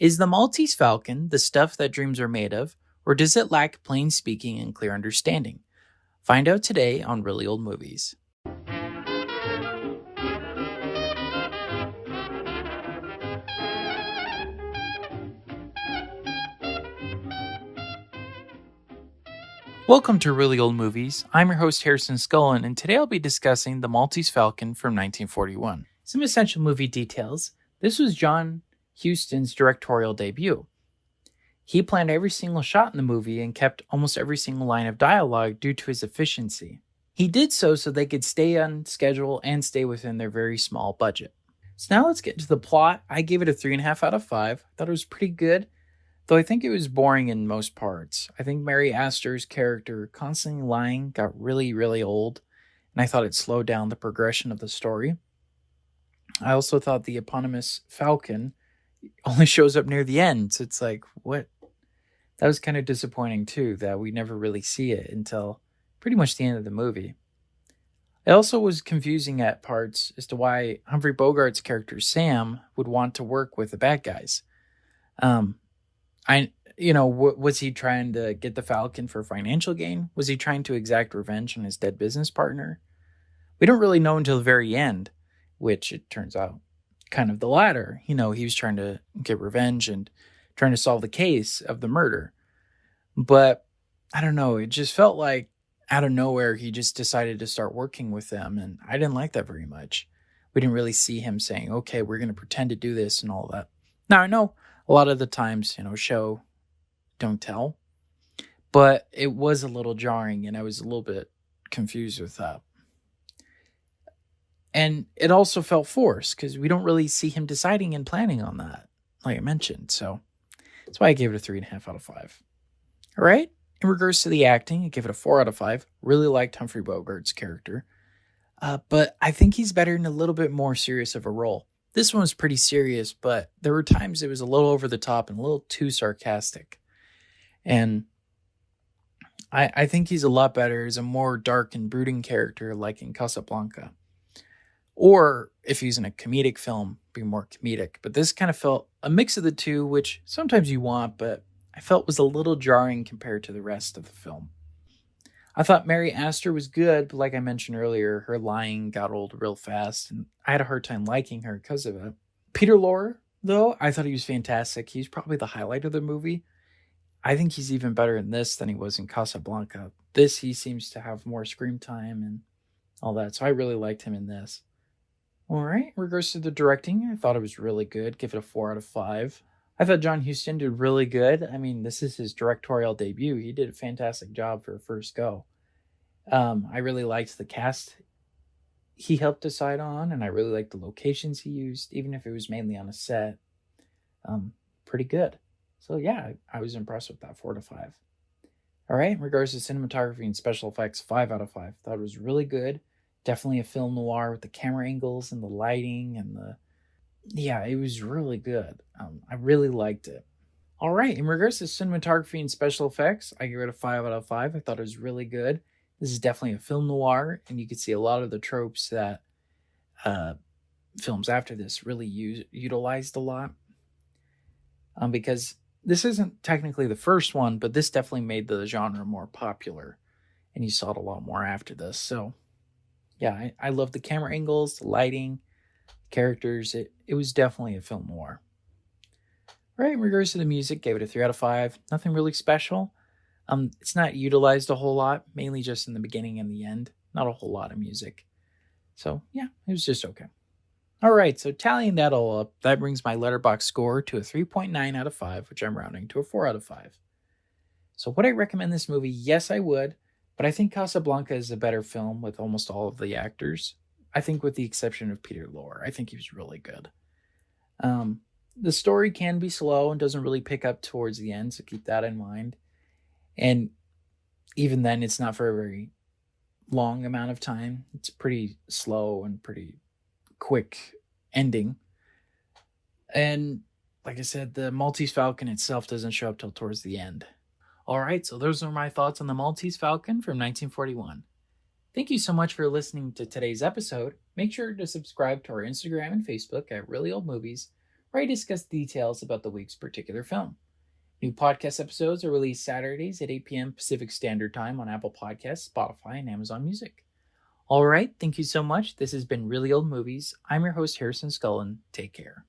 Is the Maltese Falcon the stuff that dreams are made of, or does it lack plain speaking and clear understanding? Find out today on Really Old Movies. Welcome to Really Old Movies. I'm your host, Harrison Scullin, and today I'll be discussing The Maltese Falcon from 1941. Some essential movie details. This was John Huston's directorial debut. He planned every single shot in the movie and kept almost every single line of dialogue due to his efficiency. He did so they could stay on schedule and stay within their very small budget. So now let's get into the plot. I gave it a 3.5 out of 5. Thought it was pretty good, though I think it was boring in most parts. I think Mary Astor's character constantly lying got really, really old, and I thought it slowed down the progression of the story. I also thought the eponymous Falcon only shows up near the end, so it's like, what? That was kind of disappointing too, that we never really see it until pretty much the end of the movie. It also was confusing at parts as to why Humphrey Bogart's character Sam would want to work with the bad guys. Was he trying to get the Falcon for financial gain? Was he trying to exact revenge on his dead business partner? We don't really know until the very end, which it turns out kind of the latter. He was trying to get revenge and trying to solve the case of the murder. But I don't know, it just felt like out of nowhere he just decided to start working with them, and I didn't like that very much. We didn't really see him saying, okay, we're going to pretend to do this and all that. Now, I know a lot of the times, show, don't tell. But it was a little jarring, and I was a little bit confused with that. And it also felt forced, because we don't really see him deciding and planning on that, like I mentioned. So that's why I gave it a 3.5 out of 5. All right. In regards to the acting, I give it a 4 out of 5. Really liked Humphrey Bogart's character. But I think he's better in a little bit more serious of a role. This one was pretty serious, but there were times it was a little over the top and a little too sarcastic. And I think he's a lot better as a more dark and brooding character like in Casablanca. Or if he's in a comedic film, be more comedic. But this kind of felt a mix of the two, which sometimes you want, but I felt was a little jarring compared to the rest of the film. I thought Mary Astor was good, but like I mentioned earlier, her lying got old real fast, and I had a hard time liking her because of it. Peter Lorre, though, I thought he was fantastic. He's probably the highlight of the movie. I think he's even better in this than he was in Casablanca. This, he seems to have more screen time and all that, so I really liked him in this. All right, in regards to the directing, I thought it was really good. Give it a 4 out of 5. I thought John Huston did really good. I mean, this is his directorial debut. He did a fantastic job for a first go. I really liked the cast he helped decide on, and I really liked the locations he used, even if it was mainly on a set. Pretty good. So yeah, I was impressed with that 4 to 5. All right, in regards to cinematography and special effects, 5 out of 5. Thought it was really good. Definitely a film noir with the camera angles and the lighting and it was really good. I really liked it. All right, in regards to cinematography and special effects, I give it a 5 out of 5. I thought it was really good. This is definitely a film noir, and you can see a lot of the tropes that films after this really utilized a lot. Because this isn't technically the first one, but this definitely made the genre more popular, and you saw it a lot more after this. So yeah, I love the camera angles, the lighting, characters. It was definitely a film noir. Right, in regards to the music, gave it a 3 out of 5. Nothing really special. It's not utilized a whole lot, mainly just in the beginning and the end. Not a whole lot of music. So yeah, it was just okay. All right, so tallying that all up, that brings my Letterboxd score to a 3.9 out of 5, which I'm rounding to a 4 out of 5. So would I recommend this movie? Yes, I would. But I think Casablanca is a better film with almost all of the actors. I think with the exception of Peter Lorre. I think he was really good. The story can be slow and doesn't really pick up towards the end, so keep that in mind. And even then, it's not for a very long amount of time. It's pretty slow and pretty quick ending. And like I said, the Maltese Falcon itself doesn't show up till towards the end. All right, so those are my thoughts on the Maltese Falcon from 1941. Thank you so much for listening to today's episode. Make sure to subscribe to our Instagram and Facebook at Really Old Movies, where I discuss details about the week's particular film. New podcast episodes are released Saturdays at 8 p.m. Pacific Standard Time on Apple Podcasts, Spotify, and Amazon Music. All right, thank you so much. This has been Really Old Movies. I'm your host, Harrison Scullen. Take care.